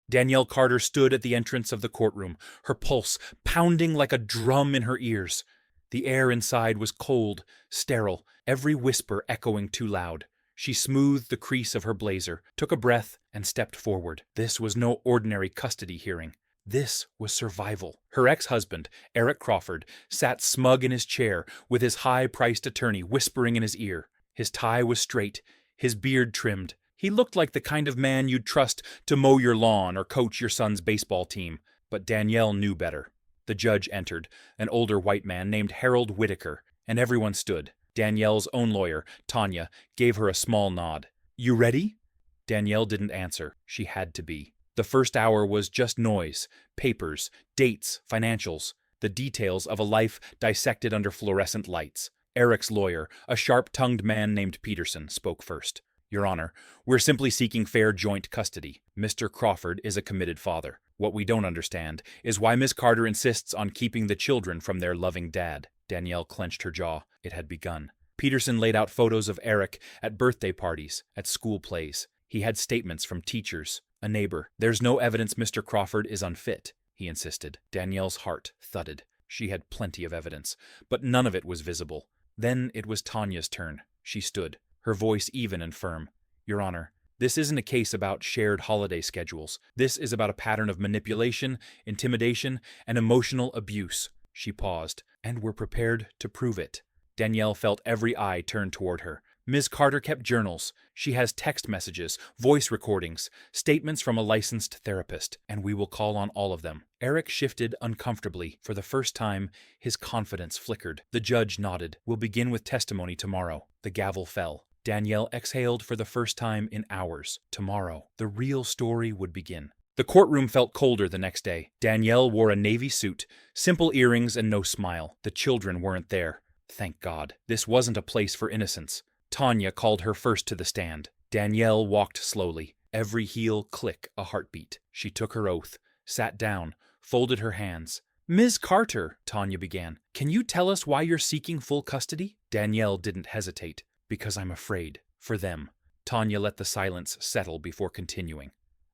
Danielle Carter stood at the entrance of the courtroom, her pulse pounding like a drum in her ears. The air inside was cold, sterile, every whisper echoing too loud. She smoothed the crease of her blazer, took a breath, and stepped forward. This was no ordinary custody hearing. This was survival. Her ex-husband, Eric Crawford, sat smug in his chair with his high-priced attorney whispering in his ear. His tie was straight, his beard trimmed. He looked like the kind of man you'd trust to mow your lawn or coach your son's baseball team. But Danielle knew better. The judge entered, an older white man named Harold Whitaker, and everyone stood. Danielle's own lawyer, Tanya, gave her a small nod. "You ready?" Danielle didn't answer. She had to be. The first hour was just noise, papers, dates, financials, the details of a life dissected under fluorescent lights. Eric's lawyer, a sharp-tongued man named Peterson, spoke first. "Your Honor, we're simply seeking fair joint custody. Mr. Crawford is a committed father. What we don't understand is why Miss Carter insists on keeping the children from their loving dad." Danielle clenched her jaw. It had begun. Peterson laid out photos of Eric at birthday parties, at school plays. He had statements from teachers, a neighbor. "There's no evidence Mr. Crawford is unfit," he insisted. Danielle's heart thudded. She had plenty of evidence, but none of it was visible. Then it was Tanya's turn. She stood, her voice even and firm. "Your Honor, this isn't a case about shared holiday schedules. This is about a pattern of manipulation, intimidation, and emotional abuse." She paused, "and we're prepared to prove it." Danielle felt every eye turn toward her. Ms. Carter kept journals. She has text messages, voice recordings, statements from a licensed therapist, and we will call on all of them. Eric shifted uncomfortably. For the first time, his confidence flickered. The judge nodded. "We'll begin with testimony tomorrow." The gavel fell. Danielle exhaled for the first time in hours. Tomorrow, the real story would begin. The courtroom felt colder the next day. Danielle wore a navy suit, simple earrings, and no smile. The children weren't there. Thank God. This wasn't a place for innocence. Tanya called her first to the stand. Danielle walked slowly, every heel click a heartbeat. She took her oath, sat down, folded her hands. "Ms. Carter," Tanya began, "can you tell us why you're seeking full custody?" Danielle didn't hesitate. "Because I'm afraid. For them." Tanya let the silence settle before continuing.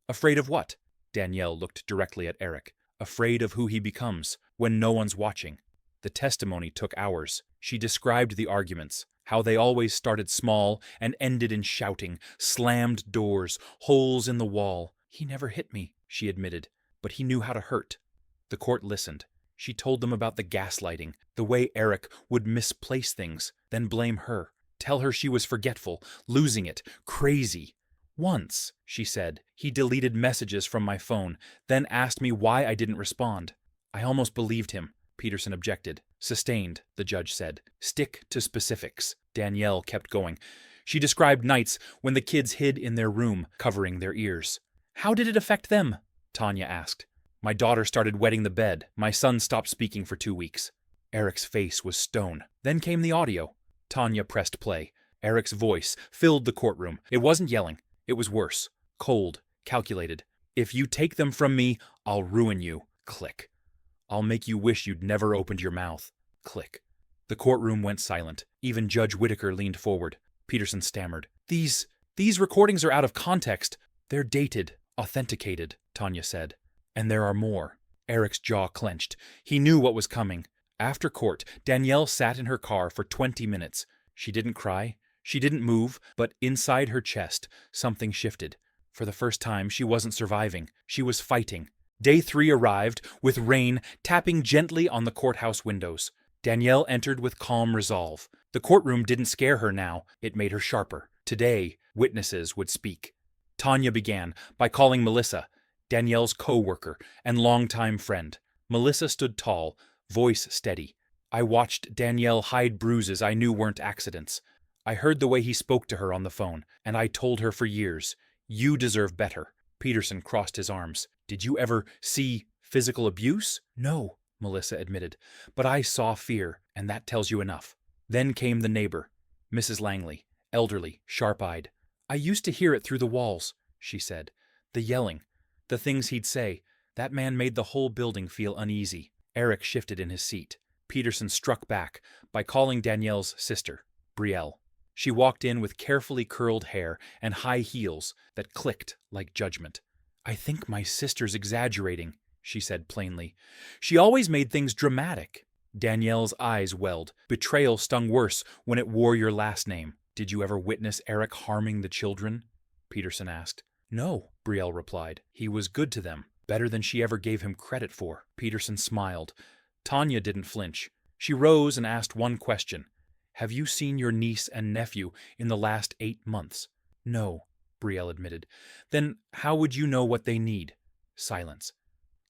"Afraid of what?" Danielle looked directly at Eric. "Afraid of who he becomes when no one's watching." The testimony took hours. She described the arguments, how they always started small and ended in shouting, slammed doors, holes in the wall. "He never hit me," she admitted, "but he knew how to hurt." The court listened. She told them about the gaslighting, the way Eric would misplace things, then blame her, tell her she was forgetful, losing it, crazy. "Once," she said, "he deleted messages from my phone, then asked me why I didn't respond. I almost believed him." Peterson objected. "Sustained," the judge said. "Stick to specifics." Danielle kept going. She described nights when the kids hid in their room, covering their ears. "How did it affect them?" Tanya asked. "My daughter started wetting the bed. My son stopped speaking for 2 weeks." Eric's face was stone. Then came the audio. Tanya pressed play. Eric's voice filled the courtroom. It wasn't yelling. It was worse. Cold. Calculated. "If you take them from me, I'll ruin you." Click. "I'll make you wish you'd never opened your mouth." Click. The courtroom went silent. Even Judge Whitaker leaned forward. Peterson stammered. These recordings are out of context. They're dated, authenticated," Tanya said. "And there are more." Eric's jaw clenched. He knew what was coming. After court, Danielle sat in her car for 20 minutes. She didn't cry. She didn't move, but inside her chest, something shifted. For the first time, she wasn't surviving. She was fighting. Day 3 arrived, with rain tapping gently on the courthouse windows. Danielle entered with calm resolve. The courtroom didn't scare her now. It made her sharper. Today, witnesses would speak. Tanya began by calling Melissa, Danielle's co-worker and longtime friend. Melissa stood tall, voice steady. "I watched Danielle hide bruises I knew weren't accidents. I heard the way he spoke to her on the phone, and I told her for years, you deserve better." Peterson crossed his arms. "Did you ever see physical abuse?" "No," Melissa admitted, "but I saw fear, and that tells you enough." Then came the neighbor, Mrs. Langley, elderly, sharp-eyed. "I used to hear it through the walls," she said. "The yelling, the things he'd say. That man made the whole building feel uneasy." Eric shifted in his seat. Peterson struck back by calling Danielle's sister, Brielle. She walked in with carefully curled hair and high heels that clicked like judgment. I think my sister's exaggerating, she said plainly. She always made things dramatic. Danielle's eyes welled. Betrayal stung worse when it wore your last name. Did you ever witness Eric harming the children? Peterson asked. No, Brielle replied. He was good to them, better than she ever gave him credit for. Peterson smiled. Tanya didn't flinch. She rose and asked one question. Have you seen your niece and nephew in the last 8 months? No, Brielle admitted. Then how would you know what they need? Silence.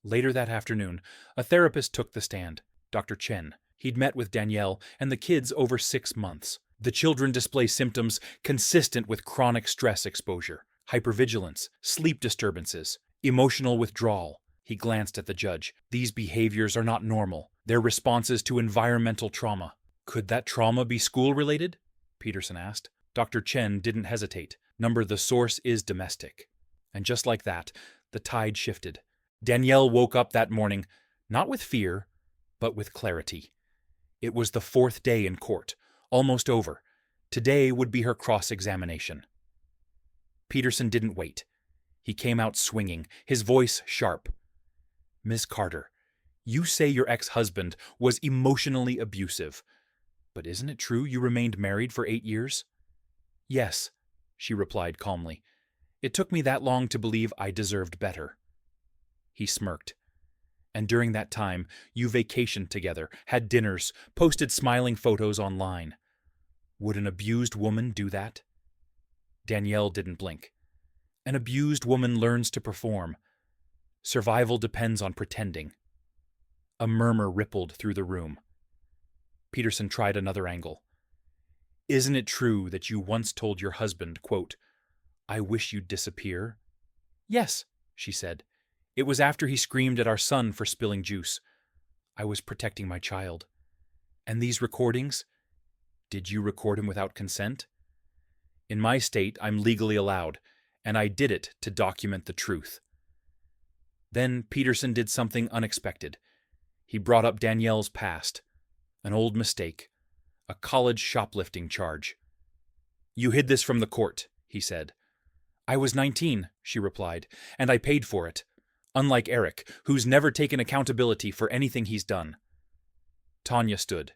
Later that afternoon, a therapist took the stand. Dr. Chen. He'd met with Danielle and the kids over 6 months. The children display symptoms consistent with chronic stress exposure, hypervigilance, sleep disturbances, emotional withdrawal. He glanced at the judge. These behaviors are not normal. They're responses to environmental trauma. Could that trauma be school-related? Peterson asked. Dr. Chen didn't hesitate. The source is domestic. And just like that, the tide shifted. Danielle woke up that morning, not with fear, but with clarity. It was the 4th day in court, almost over. Today would be her cross-examination. Peterson didn't wait. He came out swinging, his voice sharp. Miss Carter, you say your ex-husband was emotionally abusive. But isn't it true you remained married for 8 years? Yes, she replied calmly. It took me that long to believe I deserved better. He smirked. And during that time, you vacationed together, had dinners, posted smiling photos online. Would an abused woman do that? Danielle didn't blink. An abused woman learns to perform. Survival depends on pretending. A murmur rippled through the room. Peterson tried another angle. Isn't it true that you once told your husband, quote, I wish you'd disappear? Yes, she said. It was after he screamed at our son for spilling juice. I was protecting my child. And these recordings? Did you record him without consent? In my state, I'm legally allowed, and I did it to document the truth. Then Peterson did something unexpected. He brought up Danielle's past, an old mistake, a college shoplifting charge. You hid this from the court, he said. I was 19, she replied, and I paid for it. Unlike Eric, who's never taken accountability for anything he's done. Tanya stood.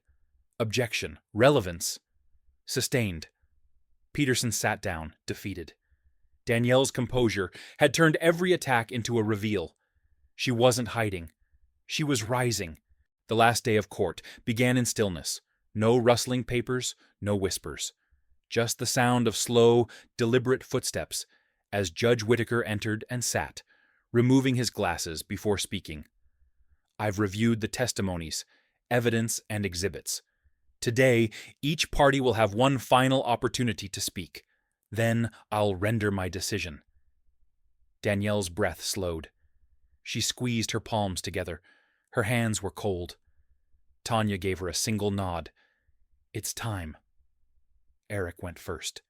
Objection. Relevance. Sustained. Peterson sat down, defeated. Danielle's composure had turned every attack into a reveal. She wasn't hiding. She was rising. The last day of court began in stillness. No rustling papers, no whispers. Just the sound of slow, deliberate footsteps as Judge Whitaker entered and sat, removing his glasses before speaking. I've reviewed the testimonies, evidence, and exhibits. Today, each party will have one final opportunity to speak. Then I'll render my decision. Danielle's breath slowed. She squeezed her palms together. Her hands were cold. Tanya gave her a single nod. It's time. Eric went first.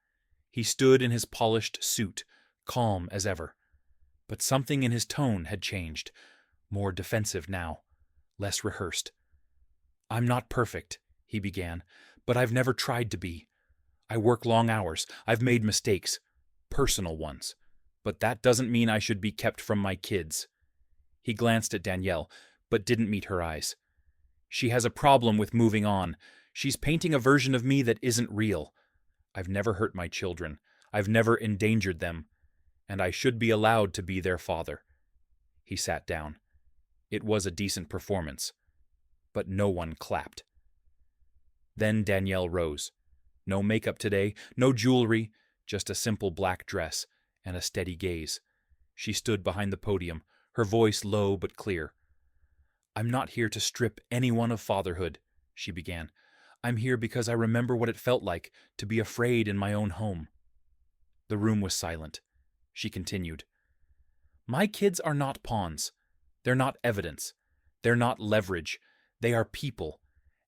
He stood in his polished suit, calm as ever. But something in his tone had changed, more defensive now, less rehearsed. I'm not perfect, he began, but I've never tried to be. I work long hours. I've made mistakes, personal ones. But that doesn't mean I should be kept from my kids. He glanced at Danielle, but didn't meet her eyes. She has a problem with moving on. She's painting a version of me that isn't real. I've never hurt my children. I've never endangered them. And I should be allowed to be their father. He sat down. It was a decent performance. But no one clapped. Then Danielle rose. No makeup today, no jewelry, just a simple black dress and a steady gaze. She stood behind the podium, her voice low but clear. I'm not here to strip anyone of fatherhood, she began. I'm here because I remember what it felt like to be afraid in my own home. The room was silent. She continued. My kids are not pawns. They're not evidence. They're not leverage. They are people.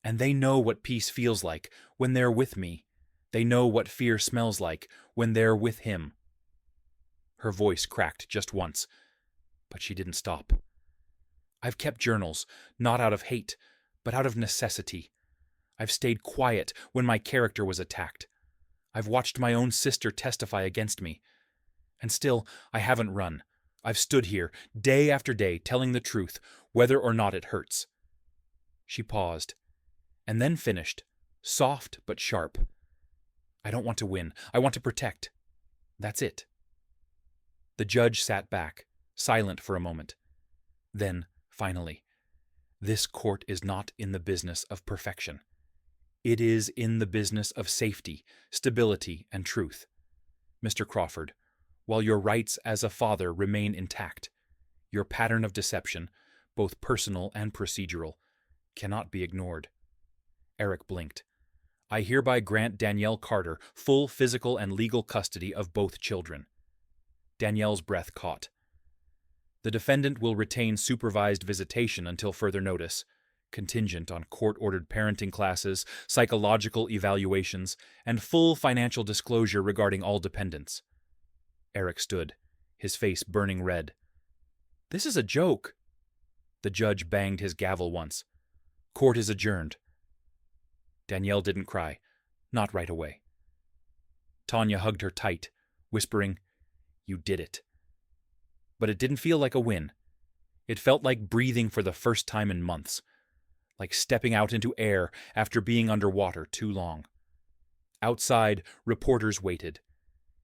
And they know what peace feels like when they're with me. They know what fear smells like when they're with him. Her voice cracked just once, but she didn't stop. I've kept journals, not out of hate, but out of necessity. I've stayed quiet when my character was attacked. I've watched my own sister testify against me. And still, I haven't run. I've stood here, day after day, telling the truth, whether or not it hurts." She paused, and then finished, soft but sharp. "I don't want to win. I want to protect. That's it." The judge sat back, silent for a moment. Then, finally, "This court is not in the business of perfection. It is in the business of safety, stability, and truth. Mr. Crawford, while your rights as a father remain intact, your pattern of deception, both personal and procedural, cannot be ignored." Eric blinked. "I hereby grant Danielle Carter full physical and legal custody of both children." Danielle's breath caught. "The defendant will retain supervised visitation until further notice, contingent on court-ordered parenting classes, psychological evaluations, and full financial disclosure regarding all dependents." Eric stood, his face burning red. "This is a joke." The judge banged his gavel once. "Court is adjourned." Danielle didn't cry, not right away. Tanya hugged her tight, whispering, "You did it." But it didn't feel like a win. It felt like breathing for the first time in months, like stepping out into air after being underwater too long. Outside, reporters waited.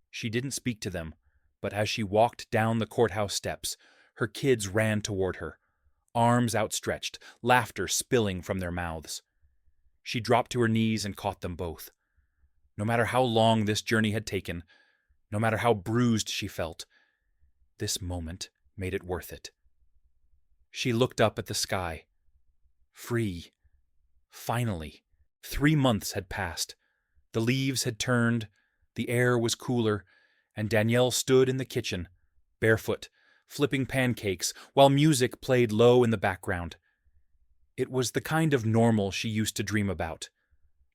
She didn't speak to them, but as she walked down the courthouse steps, her kids ran toward her, arms outstretched, laughter spilling from their mouths. She dropped to her knees and caught them both. No matter how long this journey had taken, no matter how bruised she felt, this moment made it worth it. She looked up at the sky. Free. Finally. 3 months had passed. The leaves had turned, the air was cooler, and Danielle stood in the kitchen, barefoot, flipping pancakes while music played low in the background. It was the kind of normal she used to dream about.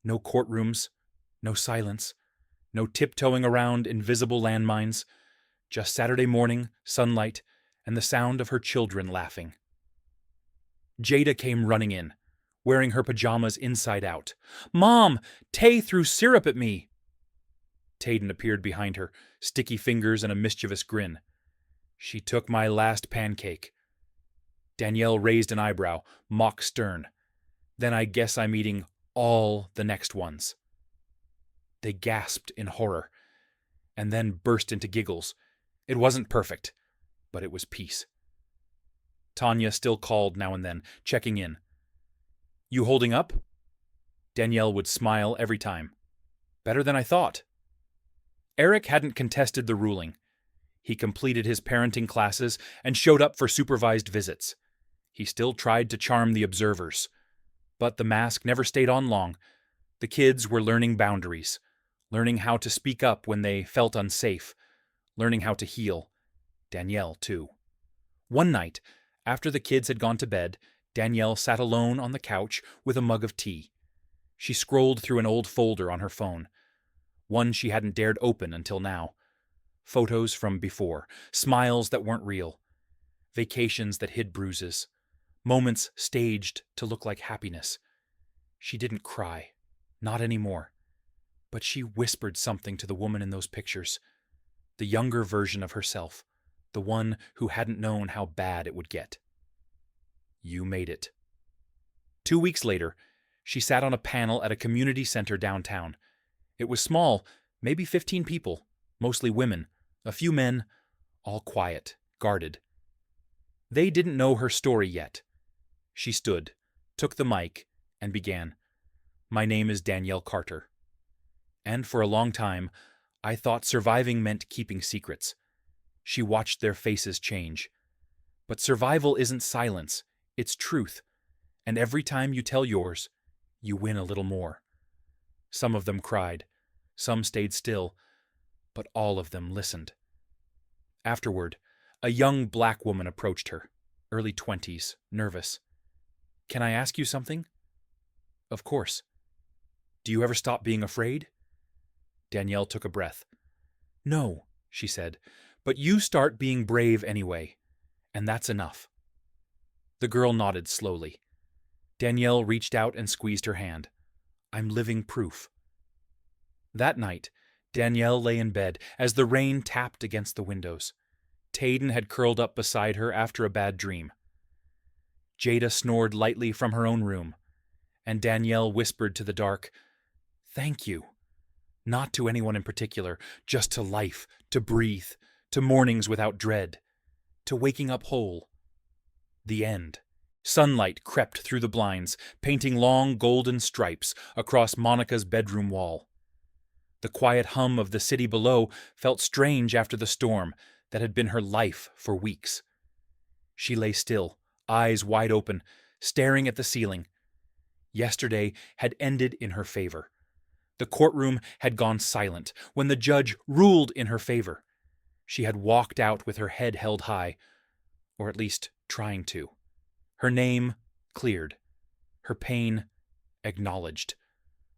No courtrooms, no silence, no tiptoeing around invisible landmines, just Saturday morning, sunlight, and the sound of her children laughing. Jada came running in, wearing her pajamas inside out. "Mom, Tay threw syrup at me!" Tayden appeared behind her, sticky fingers and a mischievous grin. "She took my last pancake." Danielle raised an eyebrow, mock stern. "Then I guess I'm eating all the next ones." They gasped in horror, and then burst into giggles. It wasn't perfect, but it was peace. Tanya still called now and then, checking in. "You holding up?" Danielle would smile every time. "Better than I thought." Eric hadn't contested the ruling. He completed his parenting classes and showed up for supervised visits. He still tried to charm the observers. But the mask never stayed on long. The kids were learning boundaries, learning how to speak up when they felt unsafe, learning how to heal. Danielle, too. One night, after the kids had gone to bed, Danielle sat alone on the couch with a mug of tea. She scrolled through an old folder on her phone, one she hadn't dared open until now. Photos from before, smiles that weren't real, vacations that hid bruises, moments staged to look like happiness. She didn't cry, not anymore. But she whispered something to the woman in those pictures, the younger version of herself, the one who hadn't known how bad it would get. "You made it." 2 weeks later, she sat on a panel at a community center downtown. It was small, maybe 15 people, mostly women, a few men, all quiet, guarded. They didn't know her story yet. She stood, took the mic, and began, "My name is Danielle Carter. And for a long time, I thought surviving meant keeping secrets." She watched their faces change. "But survival isn't silence, it's truth. And every time you tell yours, you win a little more." Some of them cried, some stayed still, but all of them listened. Afterward, a young black woman approached her, early 20s, nervous. "Can I ask you something?" "Of course." "Do you ever stop being afraid?" Danielle took a breath. "No," she said, "but you start being brave anyway, and that's enough." The girl nodded slowly. Danielle reached out and squeezed her hand. "I'm living proof." That night, Danielle lay in bed as the rain tapped against the windows. Tayden had curled up beside her after a bad dream. Jada snored lightly from her own room, and Danielle whispered to the dark, "Thank you." Not to anyone in particular, just to life, to breathe, to mornings without dread, to waking up whole. The end. Sunlight crept through the blinds, painting long golden stripes across Monica's bedroom wall. The quiet hum of the city below felt strange after the storm that had been her life for weeks. She lay still, eyes wide open, staring at the ceiling. Yesterday had ended in her favor. The courtroom had gone silent when the judge ruled in her favor. She had walked out with her head held high, or at least trying to. Her name cleared, her pain acknowledged,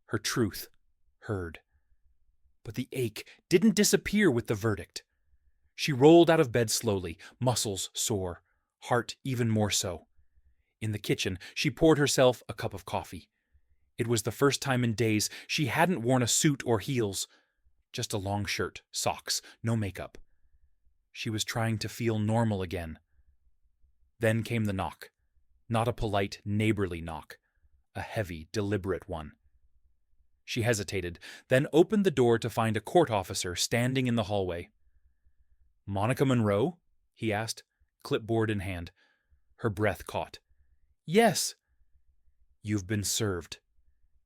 her truth heard. But the ache didn't disappear with the verdict. She rolled out of bed slowly, muscles sore, heart even more so. In the kitchen, she poured herself a cup of coffee. It was the first time in days she hadn't worn a suit or heels, just a long shirt, socks, no makeup. She was trying to feel normal again. Then came the knock. Not a polite, neighborly knock, a heavy, deliberate one. She hesitated, then opened the door to find a court officer standing in the hallway. "Monica Monroe?" he asked, clipboard in hand. Her breath caught. "Yes." "You've been served.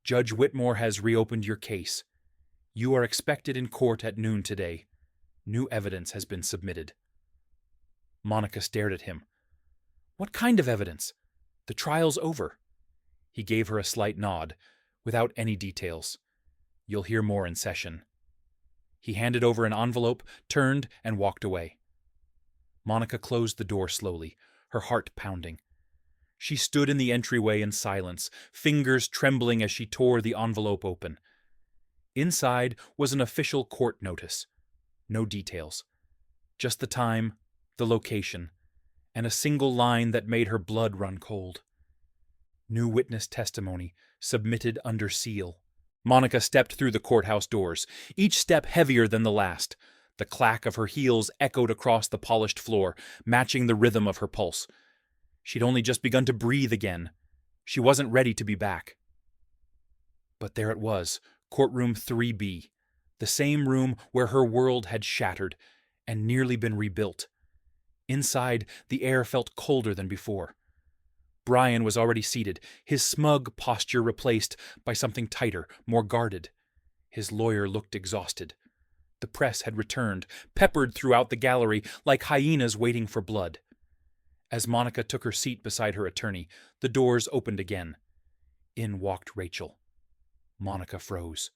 Judge Whitmore has reopened your case. You are expected in court at noon today. New evidence has been submitted." Monica stared at him. "What kind of evidence? The trial's over." He gave her a slight nod, without any details. "You'll hear more in session." He handed over an envelope, turned, and walked away. Monica closed the door slowly, her heart pounding. She stood in the entryway in silence, fingers trembling as she tore the envelope open. Inside was an official court notice. No details. Just the time, the location, and a single line that made her blood run cold. New witness testimony, submitted under seal. Monica stepped through the courthouse doors, each step heavier than the last. The clack of her heels echoed across the polished floor, matching the rhythm of her pulse. She'd only just begun to breathe again. She wasn't ready to be back. But there it was, courtroom 3B, the same room where her world had shattered and nearly been rebuilt. Inside, the air felt colder than before. Brian was already seated, his smug posture replaced by something tighter, more guarded. His lawyer looked exhausted. The press had returned, peppered throughout the gallery like hyenas waiting for blood. As Monica took her seat beside her attorney, the doors opened again. In walked Rachel. Monica froze.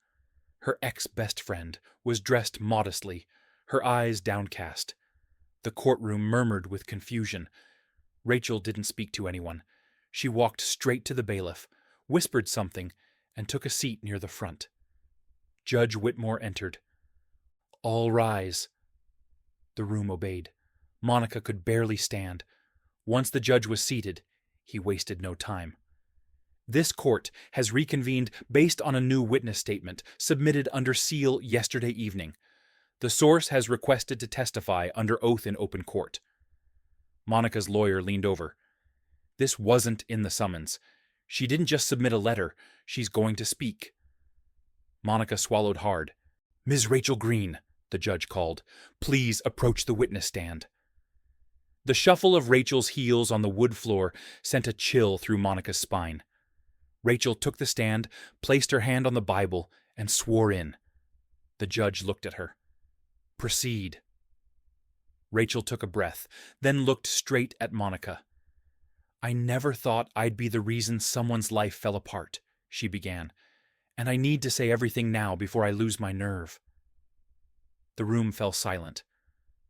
Her ex-best friend was dressed modestly, her eyes downcast. The courtroom murmured with confusion. Rachel didn't speak to anyone. She walked straight to the bailiff, whispered something, and took a seat near the front. Judge Whitmore entered. "All rise." The room obeyed. Monica could barely stand. Once the judge was seated, he wasted no time. "This court has reconvened based on a new witness statement submitted under seal yesterday evening. The source has requested to testify under oath in open court." Monica's lawyer leaned over. "This wasn't in the summons. She didn't just submit a letter. She's going to speak." Monica swallowed hard. "Ms. Rachel Green," the judge called, "please approach the witness stand." The shuffle of Rachel's heels on the wood floor sent a chill through Monica's spine. Rachel took the stand, placed her hand on the Bible, and swore in. The judge looked at her. "Proceed." Rachel took a breath, then looked straight at Monica. "I never thought I'd be the reason someone's life fell apart," she began, "and I need to say everything now before I lose my nerve." The room fell silent.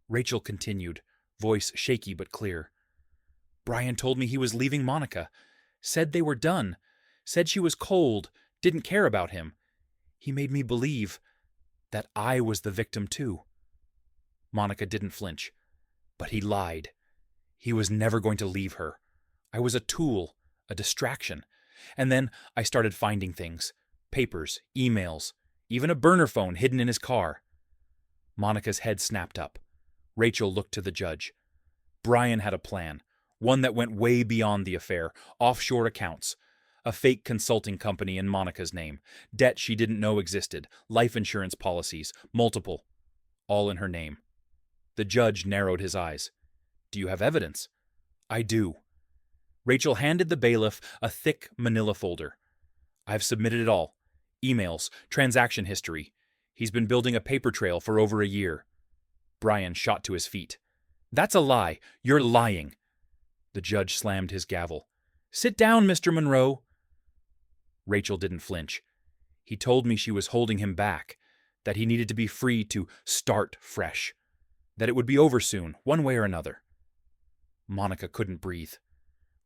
Rachel continued, voice shaky but clear. "Brian told me he was leaving Monica. Said they were done. Said she was cold, didn't care about him. He made me believe that I was the victim too." Monica didn't flinch. "But he lied. He was never going to leave her. I was a tool, a distraction. And then I started finding things. Papers, emails, even a burner phone hidden in his car." Monica's head snapped up. Rachel looked to the judge. Brian had a plan, one that went way beyond the affair, offshore accounts, a fake consulting company in Monica's name, debt she didn't know existed, life insurance policies, multiple, all in her name. The judge narrowed his eyes. "Do you have evidence?" "I do." Rachel handed the bailiff a thick manila folder. "I've submitted it all. Emails, transaction history. He's been building a paper trail for over a year." Brian shot to his feet. "That's a lie. You're lying." The judge slammed his gavel. "Sit down, Mr. Monroe." Rachel didn't flinch. He told me she was holding him back, that he needed to be free to start fresh, that it would be over soon, one way or another. Monica couldn't breathe.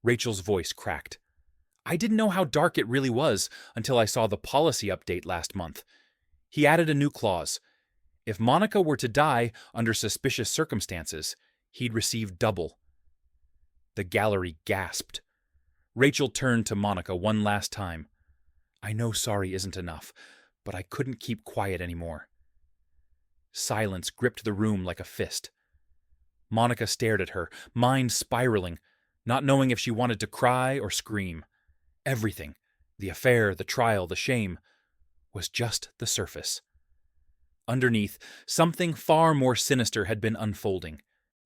Rachel's voice cracked. "I didn't know how dark it really was until I saw the policy update last month. He added a new clause. If Monica were to die under suspicious circumstances, he'd receive double." The gallery gasped. Rachel turned to Monica one last time. "I know sorry isn't enough, but I couldn't keep quiet anymore." Silence gripped the room like a fist. Monica stared at her, mind spiraling, not knowing if she wanted to cry or scream. Everything, the affair, the trial, the shame, was just the surface. Underneath, something far more sinister had been unfolding.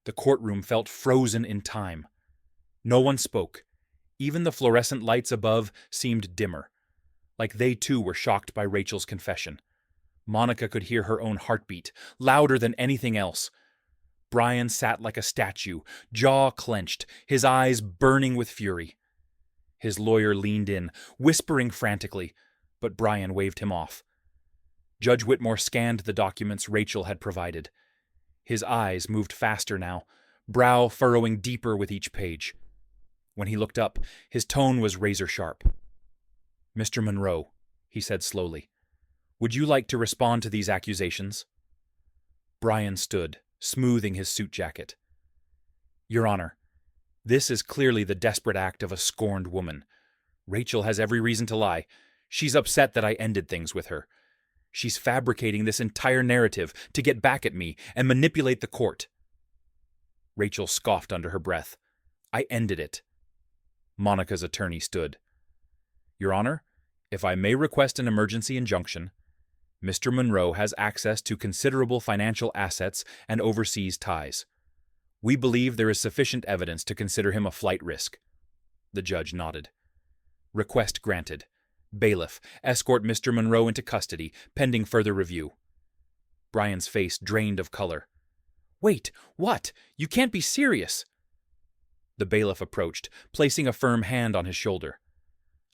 The courtroom felt frozen in time. No one spoke. Even the fluorescent lights above seemed dimmer, like they too were shocked by Rachel's confession. Monica could hear her own heartbeat, louder than anything else. Brian sat like a statue, jaw clenched, his eyes burning with fury. His lawyer leaned in, whispering frantically, but Brian waved him off. Judge Whitmore scanned the documents Rachel had provided. His eyes moved faster now, brow furrowing deeper with each page. When he looked up, his tone was razor-sharp. "Mr. Monroe," he said slowly, "would you like to respond to these accusations?" Brian stood, smoothing his suit jacket. "Your Honor, this is clearly the desperate act of a scorned woman. Rachel has every reason to lie. She's upset that I ended things with her. She's fabricating this entire narrative to get back at me and manipulate the court." Rachel scoffed under her breath. "I ended it." Monica's attorney stood. "Your Honor, if I may request an emergency injunction, Mr. Monroe has access to considerable financial assets and overseas ties. We believe there is sufficient evidence to consider him a flight risk." The judge nodded. "Request granted. Bailiff, escort Mr. Monroe into custody, pending further review." Brian's face drained of color. "Wait, what? You can't be serious." The bailiff approached, placing a firm hand on his shoulder.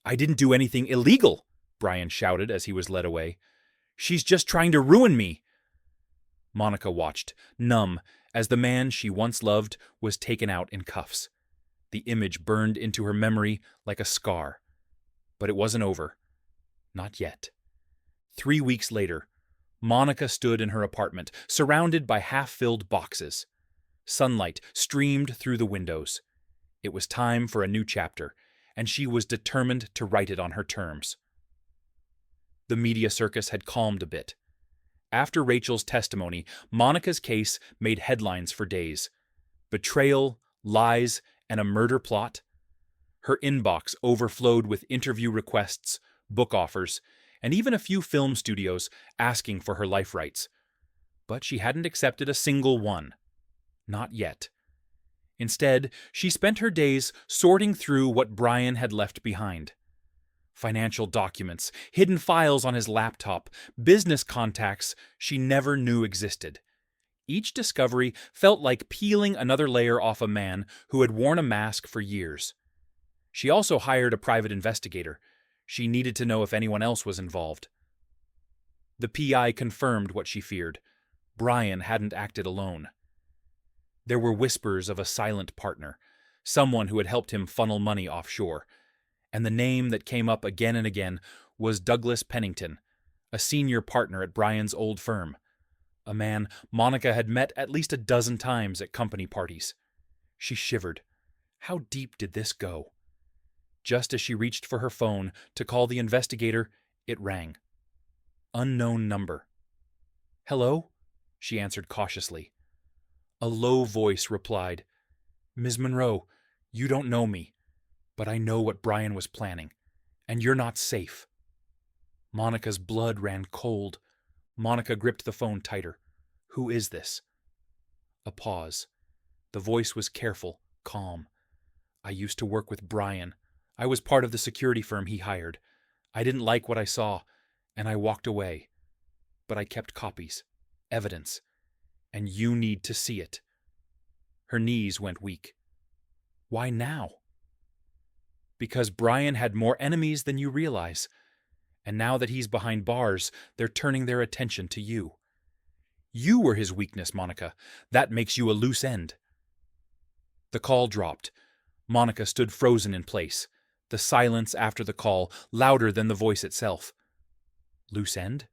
"I didn't do anything illegal," Brian shouted as he was led away. "She's just trying to ruin me." Monica watched, numb, as the man she once loved was taken out in cuffs. The image burned into her memory like a scar. But it wasn't over. Not yet. 3 weeks later, Monica stood in her apartment, surrounded by half-filled boxes. Sunlight streamed through the windows. It was time for a new chapter, and she was determined to write it on her terms. The media circus had calmed a bit. After Rachel's testimony, Monica's case made headlines for days. Betrayal, lies, and a murder plot. Her inbox overflowed with interview requests, book offers, and even a few film studios asking for her life rights. But she hadn't accepted a single one. Not yet. Instead, she spent her days sorting through what Brian had left behind. Financial documents, hidden files on his laptop, business contacts she never knew existed. Each discovery felt like peeling another layer off a man who had worn a mask for years. She also hired a private investigator. She needed to know if anyone else was involved. The PI confirmed what she feared. Brian hadn't acted alone. There were whispers of a silent partner, someone who had helped him funnel money offshore. And the name that came up again and again was Douglas Pennington, a senior partner at Brian's old firm, a man Monica had met at least a dozen times at company parties. She shivered. How deep did this go? Just as she reached for her phone to call the investigator, it rang. Unknown number. "Hello?" she answered cautiously. A low voice replied, "Ms. Monroe, you don't know me, but I know what Brian was planning, and you're not safe." Monica's blood ran cold. Monica gripped the phone tighter. "Who is this?" A pause. The voice was careful, calm. "I used to work with Brian. I was part of the security firm he hired. I didn't like what I saw, and I walked away. But I kept copies, evidence, and you need to see it." Her knees went weak. "Why now?" "Because Brian had more enemies than you realize. And now that he's behind bars, they're turning their attention to you. You were his weakness, Monica. That makes you a loose end." The call dropped. Monica stood frozen in place. The silence after the call louder than the voice itself. Loose end?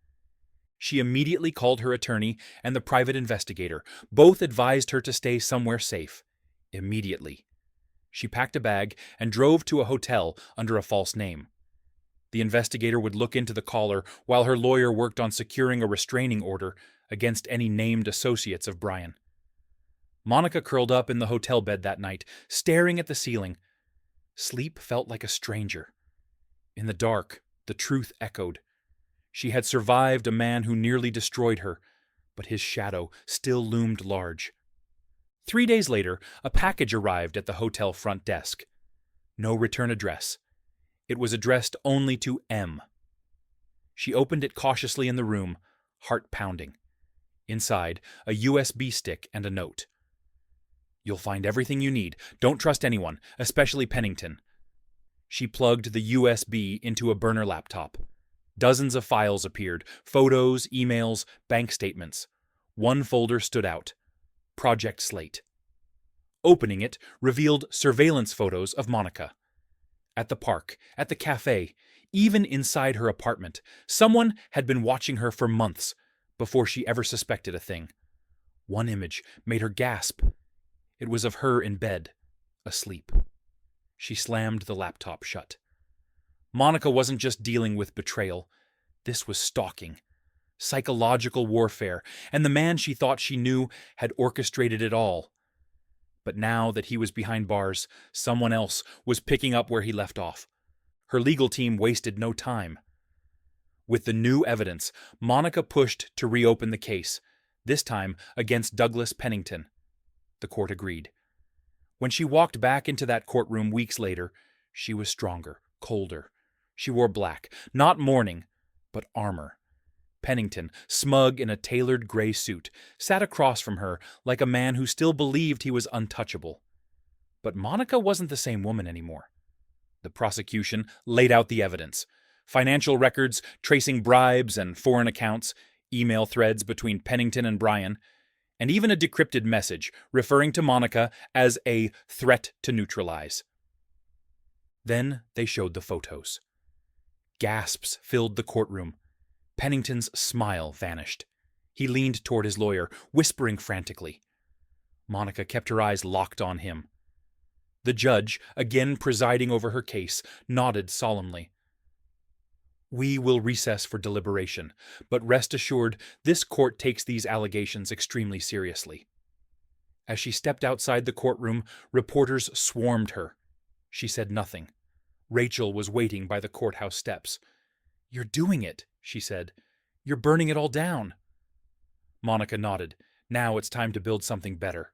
She immediately called her attorney and the private investigator. Both advised her to stay somewhere safe. Immediately. She packed a bag and drove to a hotel under a false name. The investigator would look into the caller while her lawyer worked on securing a restraining order against any named associates of Brian. Monica curled up in the hotel bed that night, staring at the ceiling. Sleep felt like a stranger. In the dark, the truth echoed. She had survived a man who nearly destroyed her, but his shadow still loomed large. 3 days later, a package arrived at the hotel front desk. No return address. It was addressed only to M. She opened it cautiously in the room, heart pounding. Inside, a USB stick and a note. "You'll find everything you need. Don't trust anyone, especially Pennington." She plugged the USB into a burner laptop. Dozens of files appeared, photos, emails, bank statements. One folder stood out. Project Slate. Opening it revealed surveillance photos of Monica. At the park, at the cafe, even inside her apartment, someone had been watching her for months before she ever suspected a thing. One image made her gasp. It was of her in bed, asleep. She slammed the laptop shut. Monica wasn't just dealing with betrayal. This was stalking, psychological warfare, and the man she thought she knew had orchestrated it all. But now that he was behind bars, someone else was picking up where he left off. Her legal team wasted no time. With the new evidence, Monica pushed to reopen the case, this time against Douglas Pennington. The court agreed. When she walked back into that courtroom weeks later, she was stronger, colder. She wore black, not mourning, but armor. Pennington, smug in a tailored gray suit, sat across from her like a man who still believed he was untouchable. But Monica wasn't the same woman anymore. The prosecution laid out the evidence. Financial records tracing bribes and foreign accounts, email threads between Pennington and Brian, and even a decrypted message referring to Monica as a threat to neutralize. Then they showed the photos. Gasps filled the courtroom. Pennington's smile vanished. He leaned toward his lawyer, whispering frantically. Monica kept her eyes locked on him. The judge, again presiding over her case, nodded solemnly. "We will recess for deliberation, but rest assured this court takes these allegations extremely seriously." As she stepped outside the courtroom, reporters swarmed her. She said nothing. Rachel was waiting by the courthouse steps. "You're doing it," she said. "You're burning it all down." Monica nodded. Now it's time to build something better.